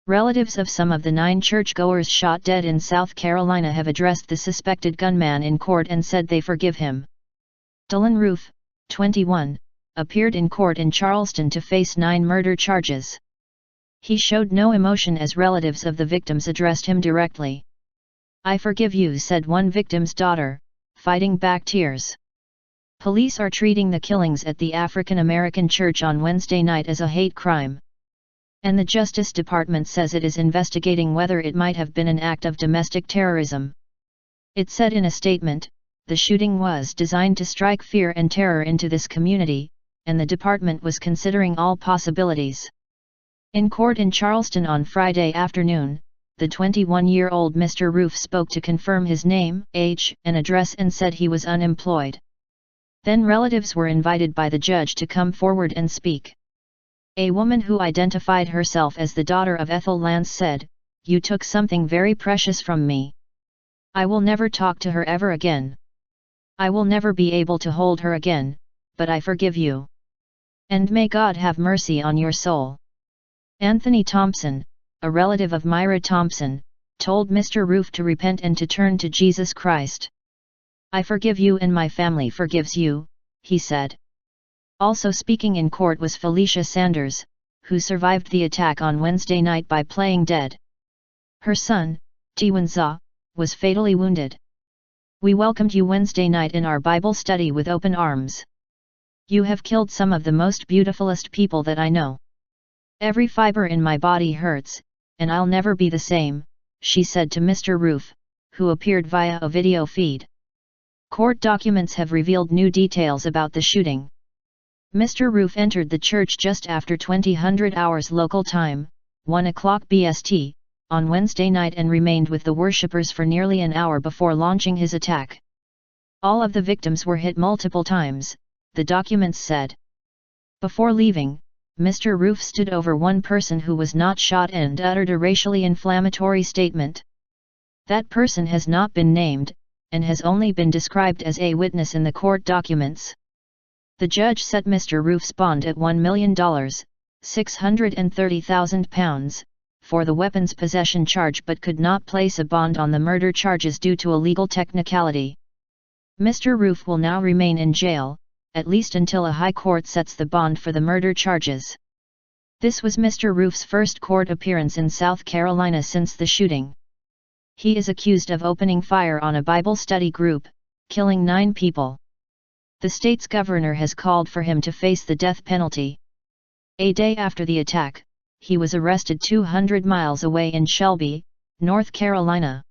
Relatives of some of the 9 churchgoers shot dead in South Carolina have addressed the suspected gunman in court and said they forgive him. Dylann Roof, 21, appeared in court in Charleston to face 9 murder charges. He showed no emotion as relatives of the victims addressed him directly. "I forgive you," said one victim's daughter, fighting back tears. Police are treating the killings at the African American church on Wednesday night as a hate crime. And the Justice Department says it is investigating whether it might have been an act of domestic terrorism. It said in a statement, "The shooting was designed to strike fear and terror into this community, and the department was considering all possibilities." In court in Charleston on Friday afternoon, the 21-year-old Mr. Roof spoke to confirm his name, age, and address and said he was unemployed. Then relatives were invited by the judge to come forward and speak. A woman who identified herself as the daughter of Ethel Lance said, "You took something very precious from me. I will never talk to her ever again. I will never be able to hold her again, but I forgive you. And may God have mercy on your soul." Anthony Thompson, a relative of Myra Thompson, told Mr. Roof to repent and to turn to Jesus Christ. "I forgive you and my family forgives you," he said. Also speaking in court was Felicia Sanders, who survived the attack on Wednesday night by playing dead. Her son, Dylann, was fatally wounded. "We welcomed you Wednesday night in our Bible study with open arms. You have killed some of the most beautifulest people that I know. Every fiber in my body hurts, and I'll never be the same," she said to Mr. Roof, who appeared via a video feed. Court documents have revealed new details about the shooting. Mr. Roof entered the church just after 2000 hours local time, 1 o'clock BST, on Wednesday night and remained with the worshippers for nearly an hour before launching his attack. All of the victims were hit multiple times, the documents said. Before leaving, Mr. Roof stood over one person who was not shot and uttered a racially inflammatory statement. That person has not been named, and has only been described as a witness in the court documents. The judge set Mr. Roof's bond at $1 million, £630,000, for the weapons possession charge but could not place a bond on the murder charges due to a legal technicality. Mr. Roof will now remain in jail, at least until a high court sets the bond for the murder charges. This was Mr. Roof's first court appearance in South Carolina since the shooting. He is accused of opening fire on a Bible study group, killing 9 people. The state's governor has called for him to face the death penalty. A day after the attack, he was arrested 200 miles away in Shelby, North Carolina.